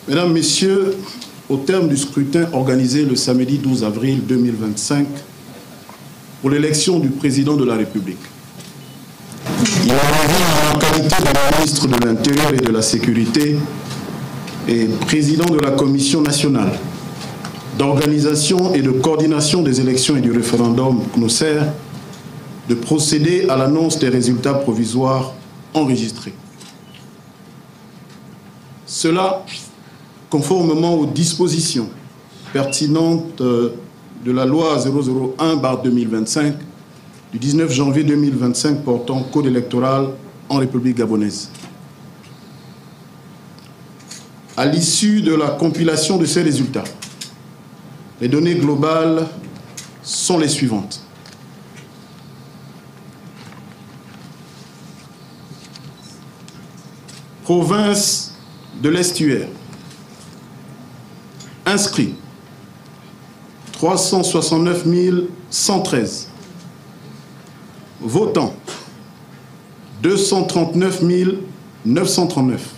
Mesdames, Messieurs, au terme du scrutin organisé le samedi 12 avril 2025 pour l'élection du président de la République, il en qualité de ministre de l'Intérieur et de la Sécurité et président de la Commission nationale d'organisation et de coordination des élections et du référendum CNOSER, de procéder à l'annonce des résultats provisoires enregistrés. Cela conformément aux dispositions pertinentes de la loi 001/2025 du 19 janvier 2025 portant code électoral en République gabonaise. À l'issue de la compilation de ces résultats, les données globales sont les suivantes. Province de l'Estuaire. Inscrits 369 113. Votants 239 939.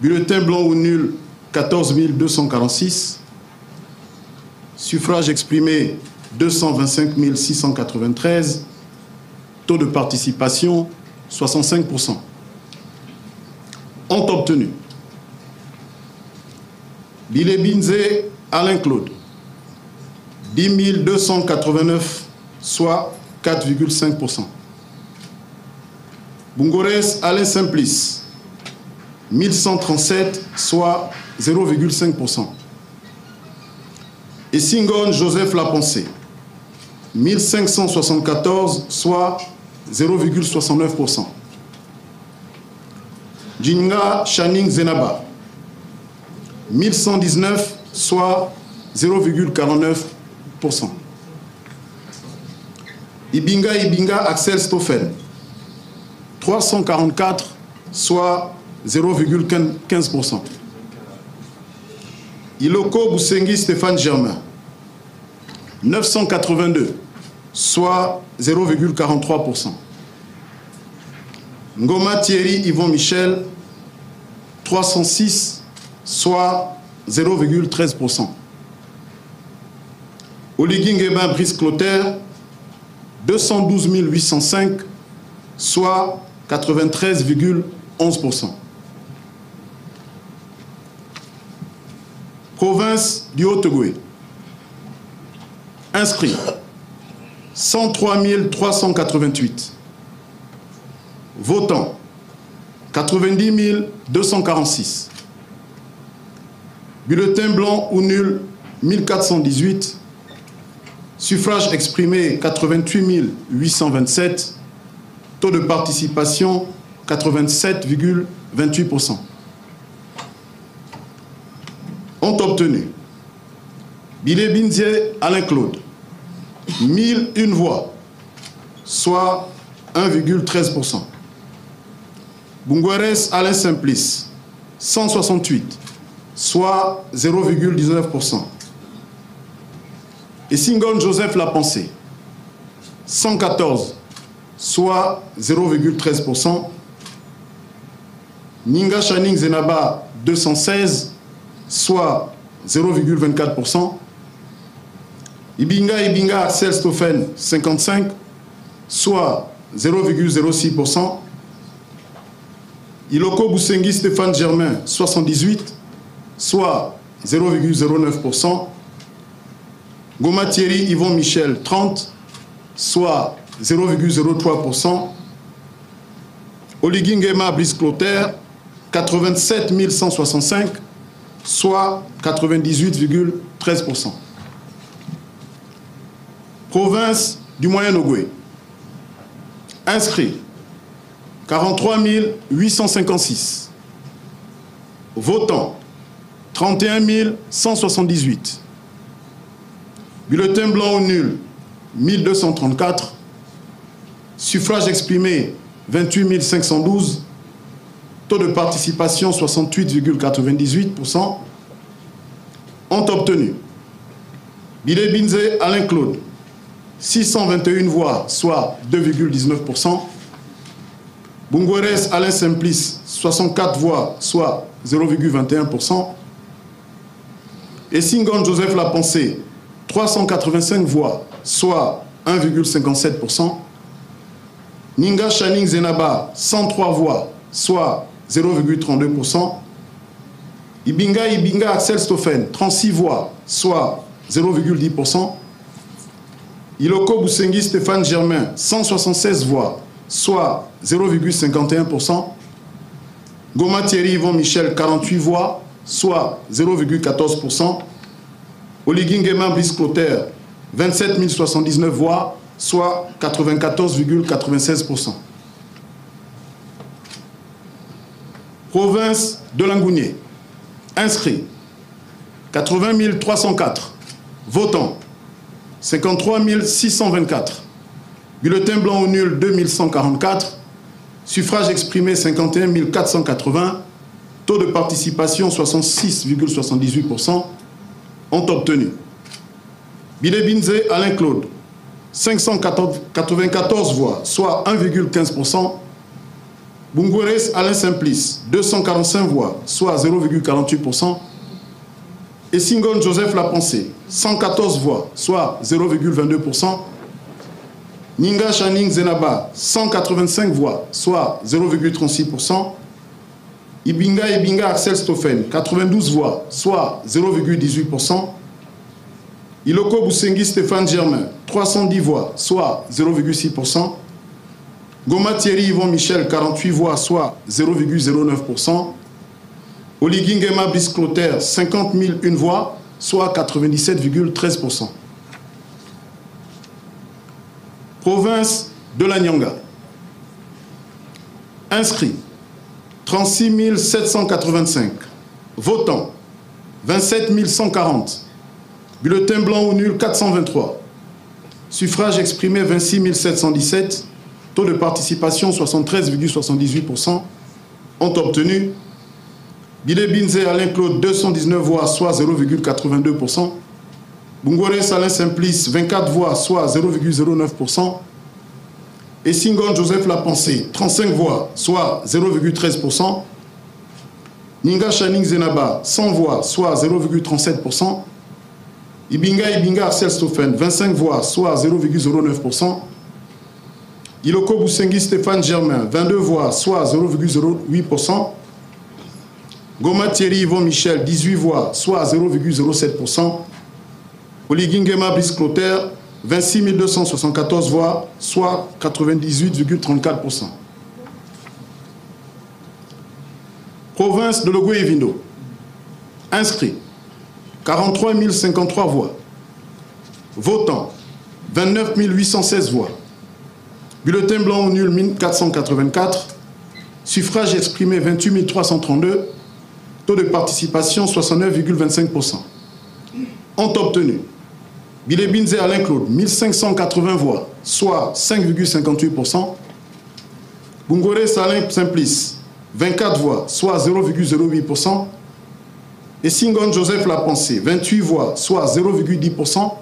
Bulletins blancs ou nuls 14 246. Suffrages exprimés 225 693. Taux de participation 65%. Ont obtenu Bilé Binze Alain Claude 10 289, soit 4,5%. Bungores Alain Simplice 1137, soit 0,5%. Et Singon Joseph Lapensé 1574, soit 0,69%. Djinga Channing Zenaba 1119, soit 0,49%. Ibinga Axel Stoffen 344, soit 0,15%. Iloko Boussengi Stéphane Germain 982, soit 0,43%. Ngoma Thierry Yvon Michel 306, soit 0,13%. Oligui Nguema Brice Clotaire 212 805, soit 93,11%. Province du Haut-Ogooué. Inscrits 103 388. Votants 90 246. Bulletins blancs ou nuls 1418. Suffrages exprimés 88 827. Taux de participation 87,28%. Ont obtenu Bilé Binze Alain Claude 1001 voix, soit 1,13%. Bungores Alain Simplice 168, soit 0,19%. Et Singon Joseph Lapensé 114, soit 0,13%. Ninga Channing Zenaba 216, soit 0,24%. Ibinga Axel Stoffen 55, soit 0,06%. Iloko Boussengi Stéphane Germain 78, soit 0,09%. Ngoma Thierry Yvon Michel 30, soit 0,03%. Oligui Nguema Brice Clotaire 87 165, soit 98,13%. Province du Moyen-Ogooué. Inscrits 43 856. Votants 31 178. Bulletins blancs ou nuls 1234. Suffrages exprimés 28 512. Taux de participation 68,98%. Ont obtenu Bilé Binze Alain Claude 621 voix, soit 2,19%. Bungores Alain Simplice 64 voix, soit 0,21%. Essingon Joseph Lapensé, 385 voix, soit 1,57%. Ninga Channing Zenaba, 103 voix, soit 0,32%. Ibinga Axel Stoffen, 36 voix, soit 0,10%. Iloko Boussengi Stéphane Germain, 176 voix, soit 0,51%. Goma Thierry Yvon Michel, 48 voix, soit 0,14%. Oligingema Brice Clotaire, 27 079 voix, soit 94,96%. Province de Langounié, inscrits 80 304, votants 53 624, bulletins blancs ou nuls 2144, suffrages exprimés 51 480, taux de participation 66,78%, ont obtenu Bile Binze Alain Claude, 594 voix, soit 1,15%. Bungores Alain Simplice, 245 voix, soit 0,48%. Et Singon Joseph Lapensé, 114 voix, soit 0,22%. Ninga Channing Zenaba, 185 voix, soit 0,36%. Ibinga Axel Stoffen, 92 voix, soit 0,18%. Iloko Boussengi Stéphane Germain, 310 voix, soit 0,6%. Goma Thierry Yvon Michel, 48 voix, soit 0,09%. Oligingema Brice Clotaire, 50 001 voix, soit 97,13%. Province de la Nyanga. Inscrits 36 785. Votants 27 140. Bulletins blancs ou nuls 423. Suffrages exprimés 26 717. Taux de participation 73,78%. Ont obtenu Bile Binze Alain Claude 219 voix, soit 0,82%. Bungores Alain Simplice 24 voix, soit 0,09%. Et Singon Joseph Lapensé 35 voix, soit 0,13%. Ninga Channing Zenaba 100 voix, soit 0,37%. Ibinga Axel Stoffen 25 voix, soit 0,09%. Iloko Boussengi Stéphane Germain 22 voix, soit 0,08%. Goma Thierry Yvon Michel 18 voix, soit 0,07%. Oligingema Brice Clotaire 26 274 voix, soit 98,34%. Province de Logou et Vindo. Inscrits 43 053 voix. Votants 29 816 voix. Bulletins blancs ou nuls 1484. Suffrages exprimés 28 332. Taux de participation 69,25%. Ont obtenu Bile Binze Alain Claude 1580 voix, soit 5,58%. Bungores Alain Simplice 24 voix, soit 0,08%. Et Singon Joseph Lapensé 28 voix, soit 0,10%.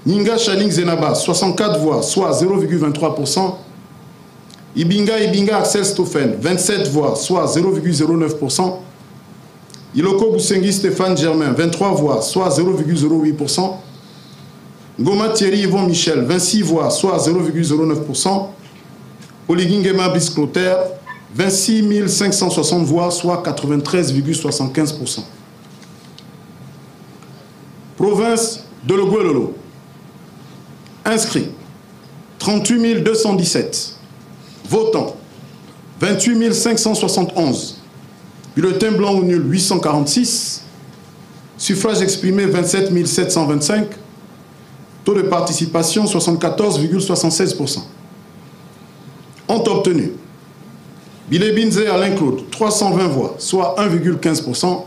Ninga Channing Zenaba 64 voix, soit 0,23%. Ibinga Axel Stoffen 27 voix, soit 0,09%. Iloko Boussengi Stéphane Germain 23 voix, soit 0,08%. Goma Thierry Yvon Michel 26 voix, soit 0,09%. Oligingema Brice Clotaire 26 560 voix, soit 93,75%. Province de Logouelolo. Inscrits 38 217. Votants 28 571. Bulletins blancs ou nuls 846. Suffrages exprimés 27 725. Taux de participation 74,76%. Ont obtenu Bile Binze Alain Claude 320 voix, soit 1,15%.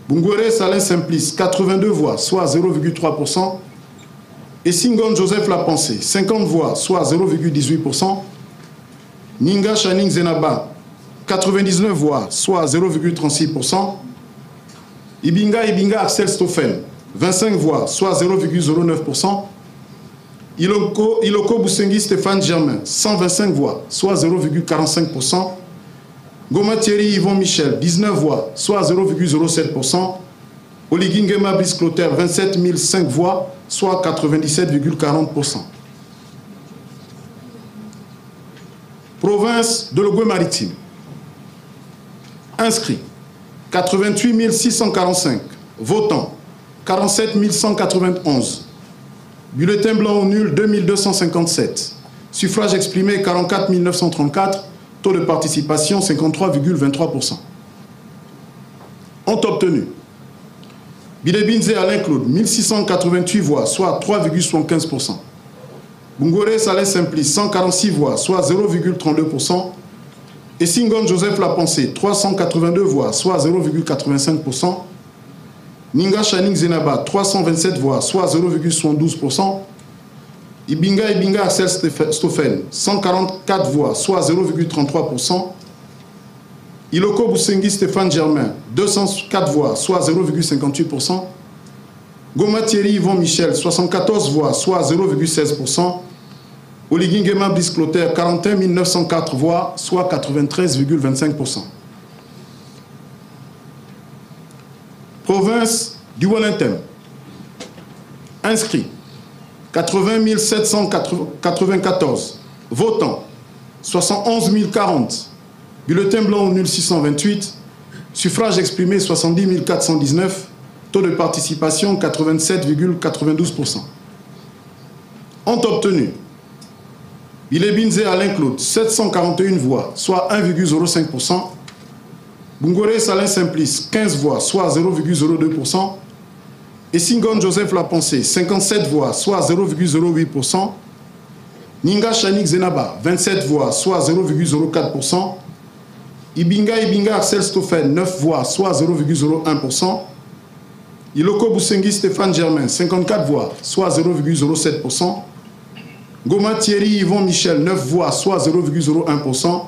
Bungores Alain Simplice 82 voix, soit 0,3%. Et Singon Joseph Lapensé 50 voix, soit 0,18%. Ninga Channing Zenaba 99 voix, soit 0,36%. Ibinga Axel Stoffen 25 voix, soit 0,09%. Iloko Boussengi Stéphane Germain 125 voix, soit 0,45%. Goma Thierry Yvon Michel, 19 voix, soit 0,07%. Oligui Nguema Brice Clotaire, 27 005 voix, soit 97,40%. Province de l'Ogooué-Maritime. Inscrits, 88 645. Votants, 47 191. Bulletin blanc ou nul, 2257. Suffrage exprimé, 44 934. Taux de participation, 53,23%. Ont obtenu Bilebinze Alain Claude, 1688 voix, soit 3,75%. Bungore Saleh Simplice, 146 voix, soit 0,32%. Et Singon Joseph Lapensée, 382 voix, soit 0,85%. Ninga Chaning Zenaba, 327 voix, soit 0,72%. Ibinga Axel Stoffen, 144 voix, soit 0,33%. Iloko Boussengi Stéphane Germain, 204 voix, soit 0,58%. Goma Thierry Yvon Michel, 74 voix, soit 0,16%. Oligui Nguema Brice Clotaire, 41 904 voix, soit 93,25%. Province du Wallintem. Inscrits, 80 794. Votants, 71 040. Bulletin blanc ou nul, 628. Suffrage exprimé, 70 419. Taux de participation, 87,92%. Ont obtenu Bilebinze Alain Claude, 741 voix, soit 1,05%. Bungore Salin Simplice, 15 voix, soit 0,02%. Et Singon Joseph Lapensée, 57 voix, soit 0,08%. Ninga Chanik Zenaba, 27 voix, soit 0,04%. Ibinga Axel Stoffen, 9 voix, soit 0,01%. Iloko Boussengi Stéphane Germain, 54 voix, soit 0,07%. Goma Thierry Yvon Michel, 9 voix, soit 0,01%.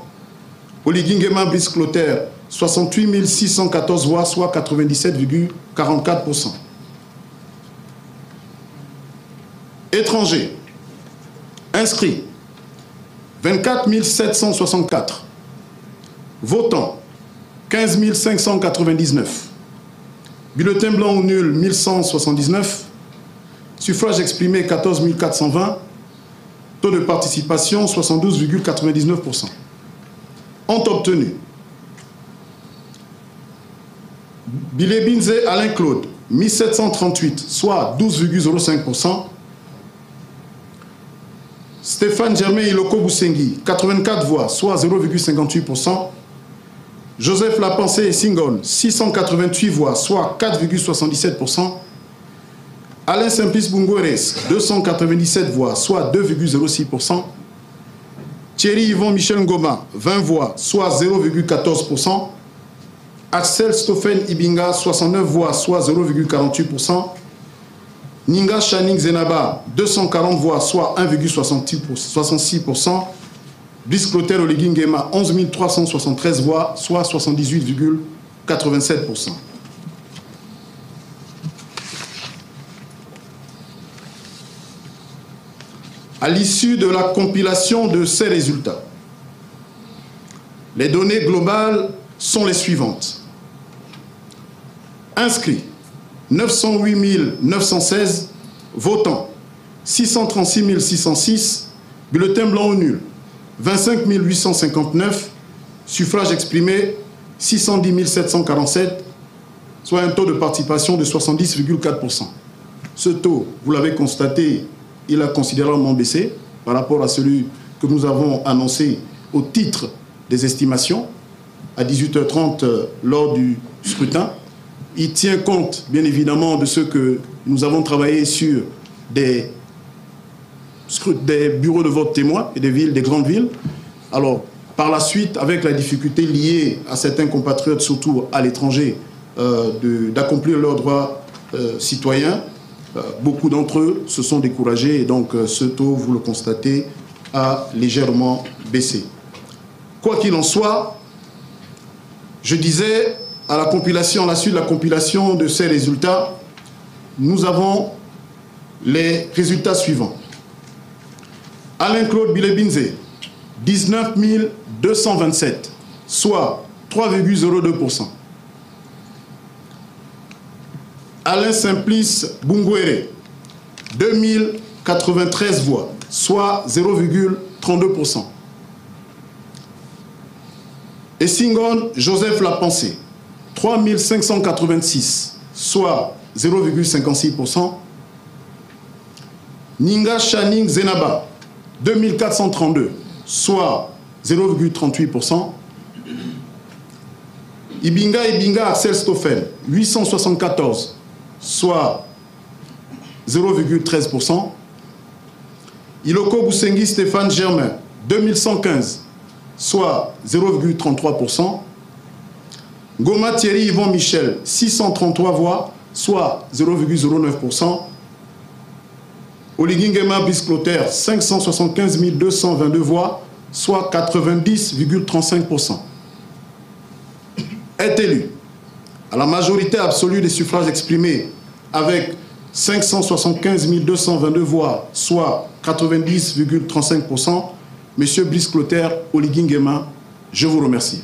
Oligui Nguema Brice Clotaire, 68 614 voix, soit 97,44%. Étrangers. Inscrits, 24 764. Votants, 15 599. Bulletin blanc ou nul, 1179. Suffrage exprimé, 14 420. Taux de participation, 72,99%. Ont obtenu Bilebinze Alain Claude, 1738, soit 12,05%. Stéphane Germain Iloko Boussengi, 84 voix, soit 0,58%. Joseph Lapensée et Singon, 688 voix, soit 4,77%. Alain Simplice Bungore, 297 voix, soit 2,06%. Thierry Yvon Michel Ngoma, 20 voix, soit 0,14%. Axel Stoffen Ibinga, 69 voix, soit 0,48%. Ninga Chaning Zenaba, 240 voix, soit 1,66%. Brice Clotaire Oligui Nguema, 11 373 voix, soit 78,87%. À l'issue de la compilation de ces résultats, les données globales sont les suivantes. Inscrits, 908 916. Votants, 636 606. Bulletins blancs ou nuls, 25 859. Suffrages exprimés, 610 747. Soit un taux de participation de 70,4%. Ce taux, vous l'avez constaté, il a considérablement baissé par rapport à celui que nous avons annoncé au titre des estimations à 18h30 lors du scrutin. Il tient compte, bien évidemment, de ce que nous avons travaillé sur des bureaux de vote témoins et des villes, des grandes villes. Alors, par la suite, avec la difficulté liée à certains compatriotes, surtout à l'étranger, d'accomplir leurs droits citoyens, beaucoup d'entre eux se sont découragés et donc ce taux, vous le constatez, a légèrement baissé. Quoi qu'il en soit, je disais, à la suite de la compilation de ces résultats, nous avons les résultats suivants. Alain Claude Bilebinze, 19 227, soit 3,02%. Alain Simplice Bungwere, 2093 voix, soit 0,32%. Essingon Joseph Lapensée, 3586, soit 0,56%. Ninga Channing Zenaba, 2432, soit 0,38%. Ibinga Axel Stoffel, 874, soit 0,13%. Iloko Boussengi Stéphane Germain, 2115, soit 0,33%. Goma Thierry Yvon Michel, 633 voix, soit 0,09%. Oligingema Bisclotaire, 575 222 voix, soit 90,35%. Est élu à la majorité absolue des suffrages exprimés avec 575 222 voix, soit 90,35%. Monsieur Brice Clotaire Oligingema, je vous remercie.